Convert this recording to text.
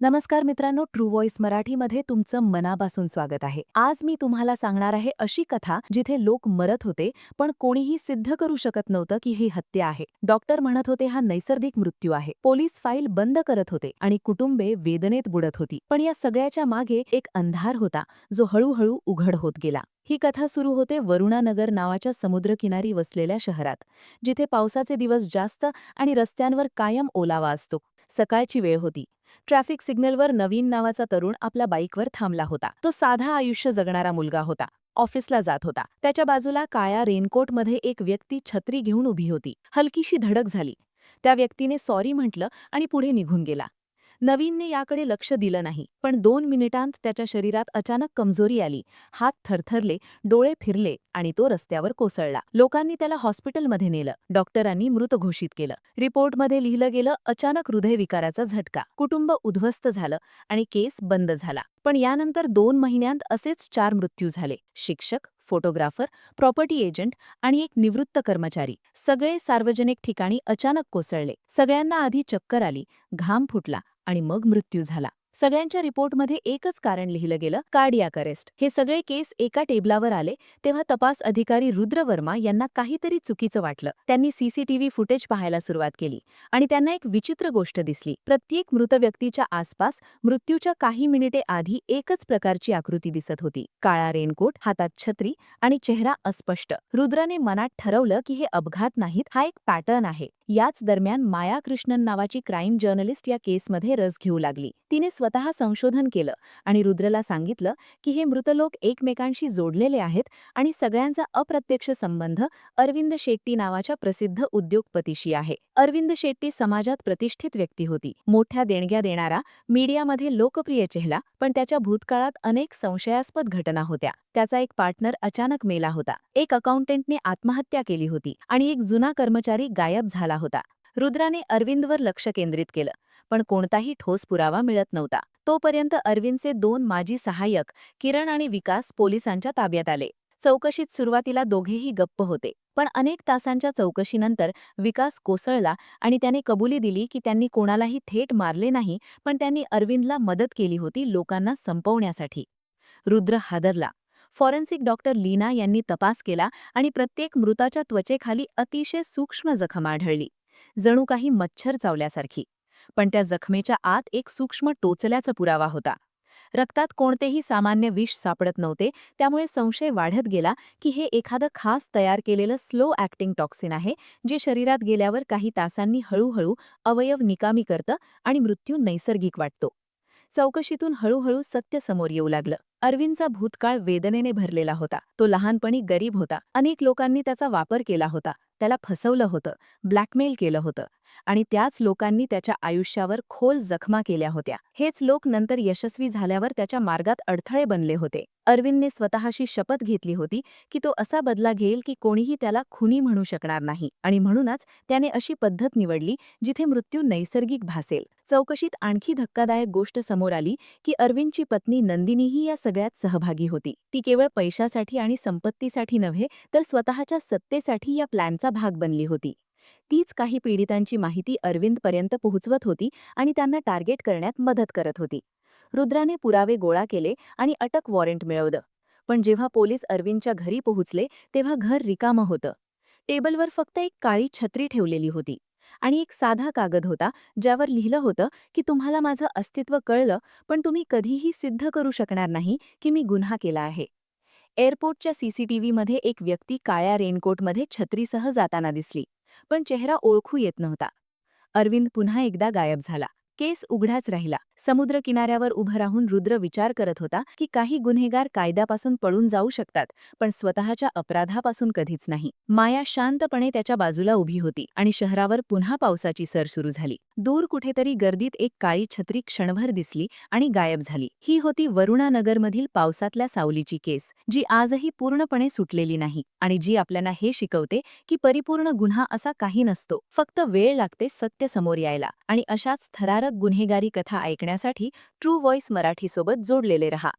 नमस्कार मित्रांनो, true voice मराठीमध्ये तुमचं मनापासून स्वागत आहे. आज मी तुम्हाला सांगणार आहे अशी कथा जिथे लोक मरत होते पण कोणीही सिद्ध करू शकत नव्हतं की ही हत्या आहे. डॉक्टर म्हणत होते हा नैसर्गिक मृत्यू आहे. पोलीस फाईल बंद करत होते आणि कुटुंबे वेदनेत बुडत होती. पण या सगळ्याच्या मागे एक अंधार होता जो हळूहळू उघड होत गेला. ही कथा सुरू होते वरुणानगर नावाच्या समुद्रकिनारी वसलेल्या शहरात, जिथे पावसाचे दिवस जास्त आणि रस्त्यांवर कायम ओलावा असतो. सकाळची वेळ होती. ट्रॅफिक सिग्नलवर नवीन नावाचा तरुण आपल्या बाईकवर थांबला होता. तो साधा आयुष्य जगणारा मुलगा होता. ऑफिसला जात होता. त्याच्या बाजूला काळ्या रेनकोटमध्ये एक व्यक्ती छत्री घेऊन उभी होती. हलकीशी धडक झाली. त्या व्यक्तीने सॉरी म्हटलं आणि पुढे निघून गेला. नवीनने याकडे लक्ष दिलं नाही, पण 2 मिनिटांत त्याच्या शरीरात अचानक कमजोरी आली. हात थरथरले, डोळे फिरले आणि तो रस्त्यावर कोसळला. लोकांनी त्याला हॉस्पिटलमध्ये नेलं. डॉक्टरांनी मृत घोषित केलं. रिपोर्टमध्ये लिहिलं गेलं, अचानक हृदयविकाराचा झटका. कुटुंब उद्ध्वस्त झालं आणि केस बंद झाला. पण यानंतर 2 महिन्यांत असेच 4 मृत्यू झाले. शिक्षक, फोटोग्राफर, प्रॉपर्टी एजंट आणि एक निवृत्त कर्मचारी, सगळे सार्वजनिक ठिकाणी अचानक कोसळले. सगळ्यांना आधी चक्कर आली, घाम फुटला आणि मग मृत्यू झाला. सगळ्यांच्या रिपोर्टमध्ये एकच कारण लिहिलं गेलं, कार्डियाक अरेस्ट. हे सगळे केस एका टेबलावर आले तेव्हा तपास अधिकारी रुद्र वर्मा यांना काहीतरी चुकीचं वाटलं. त्यांनी सीसीटीव्ही फुटेज पाहायला सुरुवात केली आणि त्यांना एक विचित्र गोष्ट दिसली. प्रत्येक मृत व्यक्तीच्या आसपास मृत्यूच्या काही मिनिटे आधी एकच प्रकारची आकृती दिसत होती. काळा रेनकोट, हातात छत्री आणि चेहरा अस्पष्ट. रुद्राने मनात ठरवलं की हे अपघात नाहीत, हा एक पॅटर्न आहे. याच दरम्यान माया कृष्णन नावाची क्राईम जर्नलिस्ट या केसमध्ये रस घेऊ लागली. तिने स्वतः संशोधन केलं आणि रुद्रला सांगितलं की हे मृत लोक एकमेकांशी जोडलेले आहेत आणि सगळ्यांचा अप्रत्यक्ष संबंध अरविंद शेट्टी नावाच्या प्रसिद्ध उद्योगपतीशी आहे. अरविंद शेट्टी समाजात प्रतिष्ठित व्यक्ती होती. मोठ्या देणग्या देणारा, मीडियामध्ये लोकप्रिय चेहरा, पण त्याच्या भूतकाळात अनेक संशयास्पद घटना होत्या. त्याचा एक पार्टनर अचानक मेला होता. एक अकाउंटंटने आत्महत्या केली होती आणि एक जुना कर्मचारी गायब झाला होता. रुद्राने अरविंदवर लक्ष केंद्रित केलं, पण कोणताही ठोस पुरावा मिळत नव्हता. तोपर्यंत अरविंदचे 2 माजी सहाय्यक, किरण आणि विकास, पोलिसांच्या ताब्यात आले. चौकशीत सुरुवातीला दोघेही गप्प होते, पण अनेक तासांच्या चौकशीनंतर विकास कोसळला आणि त्याने कबुली दिली की त्यांनी कोणालाही थेट मारले नाही, पण त्यांनी अरविंदला मदत केली होती लोकांना संपवण्यासाठी. रुद्र हादरला. फॉरेन्सिक डॉक्टर लीना यांनी तपास केला आणि प्रत्येक मृताच्या त्वचेखाली अतिशय सूक्ष्म जखम आढळली, जणू काही मच्छर चावल्यासारखी. पण त्या जखमेच्या आत एक सूक्ष्म टोचल्याचा पुरावा होता. रक्तात कोणतेही सामान्य विष सापडत नव्हते, त्यामुळे संशय वाढत गेला की हे एखादं खास तयार केलेलं स्लो ॲक्टिंग टॉक्सिन आहे, जे शरीरात गेल्यावर काही तासांनी हळूहळू अवयव निकामी करतं आणि मृत्यू नैसर्गिक वाटतो. चौकशीतून हळूहळू सत्य समोर येऊ लागलं. अरविंदचा भूतकाळ वेदनेने भरलेला होता. तो लहानपणी गरीब होता. अनेक लोकांनी त्याचा वापर केला होता. त्याला फसवलं होतं, ब्लॅकमेल केलं होतं आणि त्याच लोकांनी त्याच्या आयुष्यावर खोल जखमा केल्या होत्या. हेच लोक नंतर यशस्वी झाल्यावर त्याच्या मार्गात अडथळे बनले होते. अरविंदने स्वतःशी शपथ घेतली होती की तो असा बदला घेईल की कोणीही त्याला खुनी म्हणू शकणार नाही आणि म्हणूनच त्याने अशी पद्धत निवडली जिथे मृत्यू नैसर्गिक भासेल. चौकशीत आणखी धक्कादायक गोष्ट समोर आली की अरविंदची पत्नी नंदिनीही या सगळ्यात सहभागी होती. ती केवळ पैशासाठी आणि संपत्तीसाठी नव्हे, तर स्वतःच्या सत्तेसाठी या प्लॅनचा भाग बनली होती. तीच काही पीडितांची माहिती अरविंदपर्यंत पोहोचवत होती आणि त्यांना टार्गेट करण्यात मदत करत होती. रुद्राने पुरावे गोळा केले आणि अटक वॉरंट मिळवलं. पण जेव्हा पोलीस अरविंदच्या घरी पोहोचले तेव्हा घर रिकामं होतं. टेबलवर फक्त एक काळी छत्री ठेवलेली होती आणि एक साधा कागद होता, ज्यावर लिहिलं होतं की तुम्हाला माझं अस्तित्व कळलं, पण तुम्ही कधीही सिद्ध करू शकणार नाही की मी गुन्हा केला आहे. एअरपोर्टच्या सीसीटीव्हीमध्ये एक व्यक्ती काळ्या रेनकोटमध्ये छत्रीसह जाताना दिसली, पण चेहरा ओळखू येत नव्हता. अरविंद पुन्हा एकदा गायब झाला. केस उघडाच राहिला. समुद्र किनाऱ्यावर उभं राहून रुद्र विचार करत होता की काही गुन्हेगार कायद्यापासून पळून जाऊ शकतात, पण स्वतःच्या अपराधापासून कधीच नाही. माया शांतपणे त्याच्या बाजूला उभी होती आणि शहरावर पुन्हा पावसाची सर सुरू झाली. दूर कुठेतरी गर्दीत एक काळी छत्री क्षणभर दिसली आणि गायब झाली. ही होती वरुणानगरमधील पावसातल्या सावलीची केस, जी आजही पूर्णपणे सुटलेली नाही आणि जी आपल्याला हे शिकवते की परिपूर्ण गुन्हा असा काही नसतो. फक्त वेळ लागते सत्य समोर यायला. आणि अशाच थरारक गुन्हेगारी कथा ऐकण्यासाठी ट्रू व्हॉइस मराठी सोबत जोडलेले रहा.